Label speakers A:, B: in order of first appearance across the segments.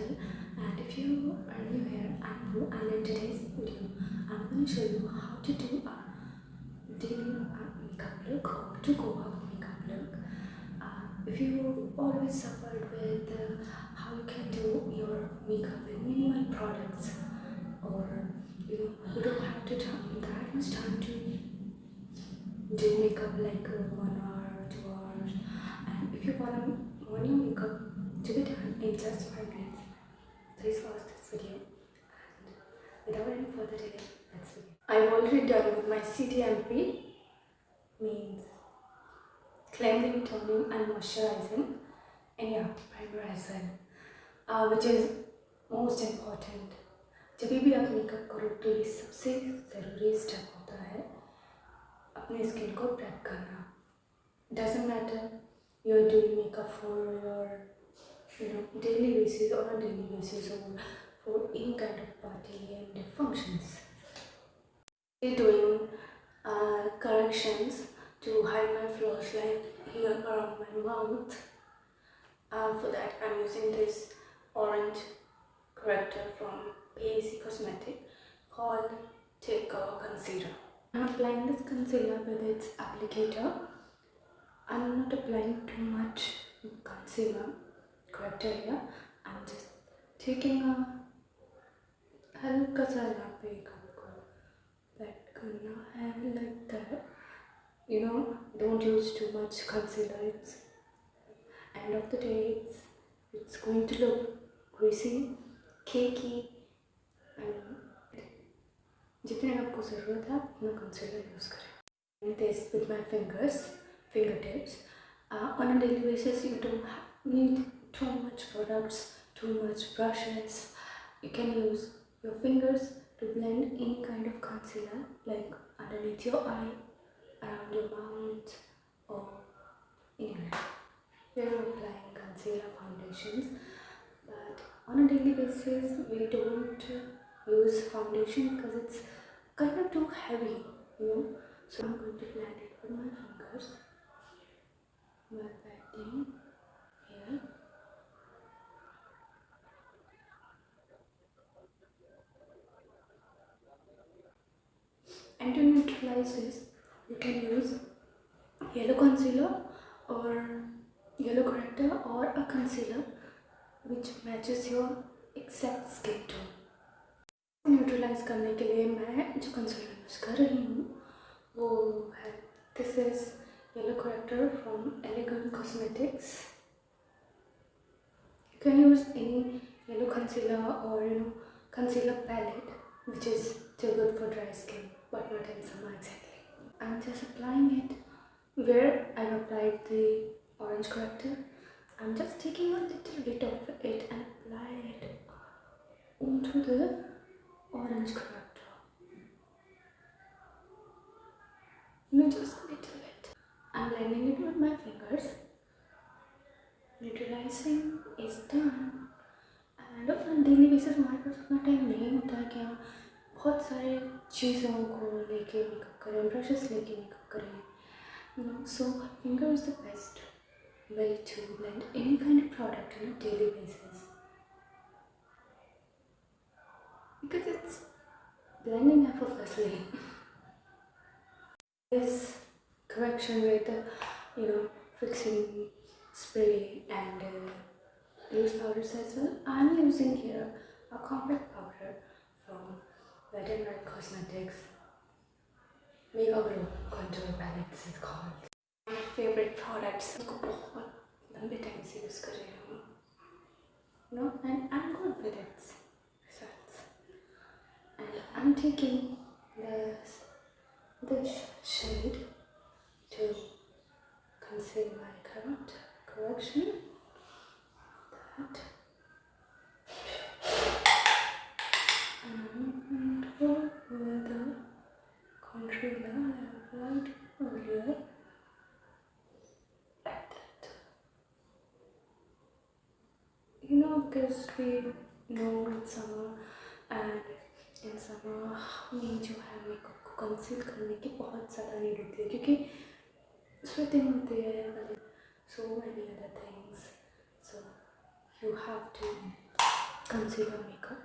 A: channel, and if you are new here, I'm Boo, and in today's video I'm going to show you how to do a daily makeup look, or to go out makeup look. If you always suffered with how you can do your makeup with minimal products, or you don't have to take that much time to do makeup like 1 hour, 2 hours, and if you want your makeup to be done in just 5 minutes, please watch this video. And without any further delay, let's begin. I'm already done with my CTMP, means cleansing, toning and moisturizing, and yeah, primer as well, which is most important. जब भी आप makeup करो तो ये सबसे ज़रूरी step होता है अपने स्किन को प्रेप करना. Doesn't matter you're doing makeup for your daily basis or a daily basis, or for any kind of party and functions. I'm doing corrections to hide my flaws, like here around my mouth. For that I'm using this orange corrector from PAC Cosmetic called Take Concealer. I'm applying this concealer with its applicator. I'm not applying too much concealer corrector here. I'm just taking a हल्का सा यहाँ पे आपको pat करना है, like that. Don't use too much concealer. It's end of the day, it's going to look greasy, cakey, and जितने आपको ज़रूरत है आप अपना concealer use करें. This with my fingertips. On a daily basis, you don't need too much products, too much brushes. You can use your fingers to blend any kind of concealer, like underneath your eye, around your mouth, or anywhere. We are applying concealer foundations, but on a daily basis we don't use foundation because it's kind of too heavy, So I'm going to blend it with my fingers by patting here. And to neutralize this, you can use yellow concealer or yellow corrector, or a concealer which matches your exact skin tone. Neutralize करने के लिए मैं जो concealer use कर रही हूँ वो है, this is yellow character from elegant cosmetics. You can use any yellow concealer or concealer palette which is too good for dry skin, but not in summer exactly. I'm just applying it where I've applied the orange corrector. I'm just taking a little bit of it and apply it onto the orange corrector. Just a little bit. I'm blending it with my fingers. Neutralizing is done. And on daily basis हमारे पास उतना time नहीं होता है कि हम बहुत सारे चीज़ों को लेके मेकअप करें, ब्रशेस लेके मेकअप करें. So finger is the best way to blend any kind of product on a daily basis, because it's blending effortlessly. This correction with fixing spray and loose powders as well. I'm using here a compact powder from Wet n Wild Cosmetics Mega Glow Contour Palette is called. My favorite products. इसको बहुत लंबे time से use कर रही हूँ, and I'm good with its results. And I'm taking this shade to conceal my current correction. That. And I'm going to go with the concealer I applied earlier, like that. Because we know it's summer, and in summer में जो है makeup को conceal करने की बहुत ज़्यादा need होती है, क्योंकि स्वेटिंग होती है, so many other things. So you have to concealer makeup.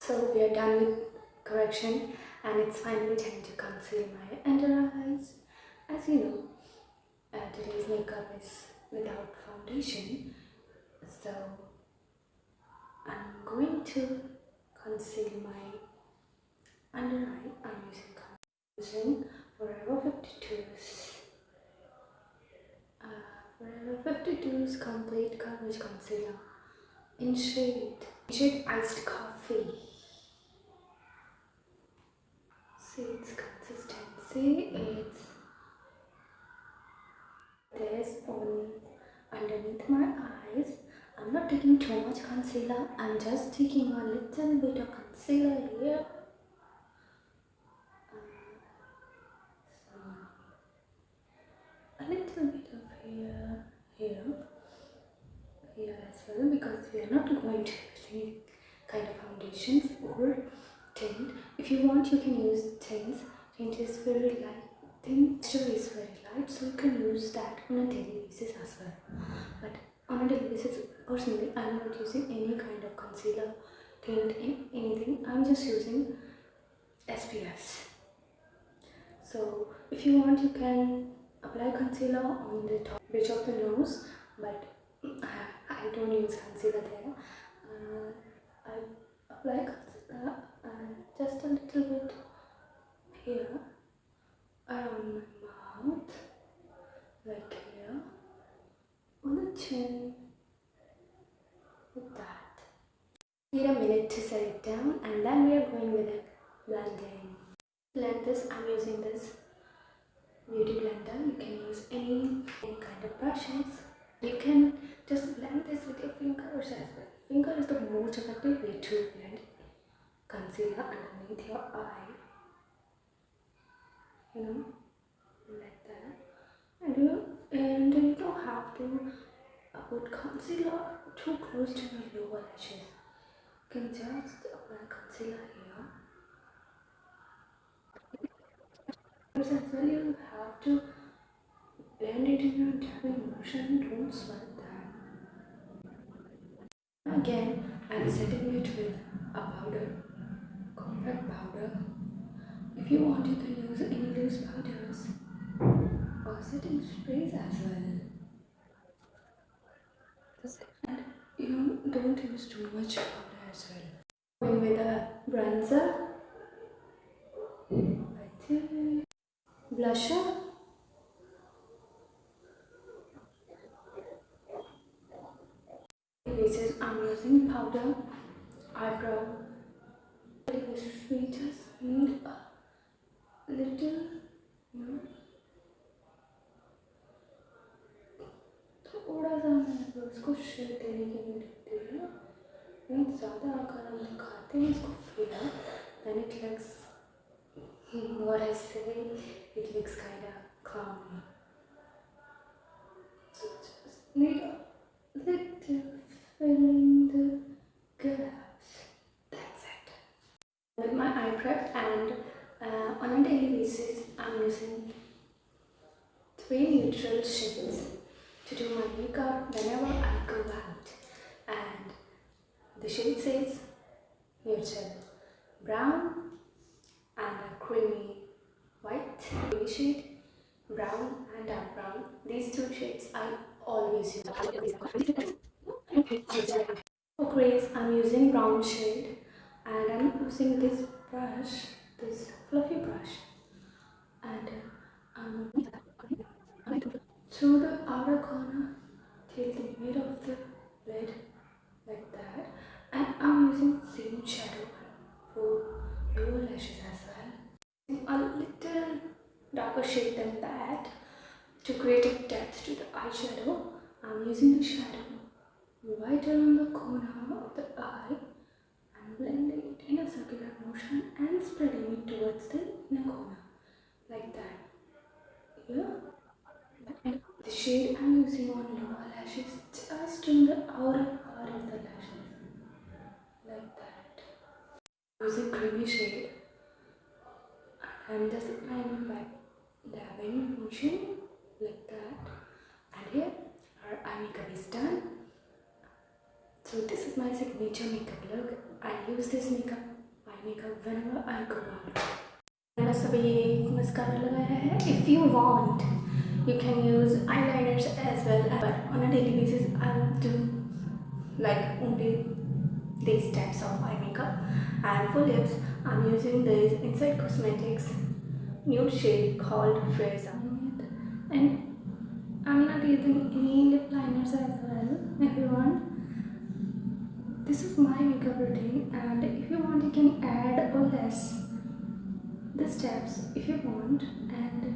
A: So we are done with correction and it's finally time to conceal my under eyes. As you know, today's makeup is without foundation, so I'm going to conceal my under eye. I'm using Forever 52's Forever 52's Complete Coverage Concealer in shade Iced Coffee. See its consistency. It's this on underneath my eyes. I'm not taking too much concealer. I'm just taking a little bit of concealer here. A little bit of here as well, because we are not going to use any kind of foundations or tint. If you want, you can use tints. Tint is very light. Tint is very light, so you can use that on a daily basis as well. But on a daily basis, personally, I'm not using any kind of concealer, tint, anything. I'm just using SPFs. So if you want, you can apply concealer on the top bridge of the nose, but I don't use concealer there. I apply concealer just a little bit here around my mouth, like here, on the chin, like that. Need a minute to set it down, and then we are going with it blending. Blend this. I'm using this beauty blender. You can use any kind of brushes. You can just blend this with your fingers as well. Finger is the most effective way to blend concealer underneath your eye. Like that. And you don't have to put concealer too close to your lower lashes. You can just apply concealer here. As well, you have to blend it in a dabbing motion. Don't sweat that. Again, I'm setting it with a powder, compact powder. If you want, you can use any loose powders or setting sprays as well. And don't use too much powder as well. Going with a bronzer, like this. Blusher. Basis, I'm using powder, eyebrow. Basis, we just need a little, थोड़ा सा मैं उसको shade देने के लिए रखती हूँ. ज़्यादा अगर हम दिखाते हैं इसको filler, then it looks, what I say, it looks kind of clowny. So just need a little fill in the gaps. That's it. With my eye prep, and on a daily basis, I'm using 3 neutral shades to do my makeup whenever I go out. And the shade says neutral brown and a creamy white, creamy shade, brown and dark brown. These 2 shades I always use. For grays, I'm using brown shade, and I'm using this brush, this fluffy brush, and I'm through the outer corner till the mid of the lid, like that. And I'm using same shadow for lower lashes as well. A little darker shade than that to create a depth to the eyeshadow. I'm using the shadow right around the corner of the eye and blending it in a circular motion and spreading it towards the inner corner, like that. Here. And the shade I'm using on lower lashes, just on the outer part of the lashes, like that. Using creamy shade, and I'm just applying by dabbing motion, like that. And here our eye makeup is done. So this is my signature makeup look. I use this eye makeup whenever I go out. मैंने बस अभी ये mascara लगाया है. If you want, you can use eyeliners as well. But on a daily basis, I'll do like only these types of eye makeup. And for lips, I'm using this Inside Cosmetics nude shade called Fraser. And I'm not using any lip liners as well. If you want, this is my makeup routine, and if you want, you can add or less the steps if you want. And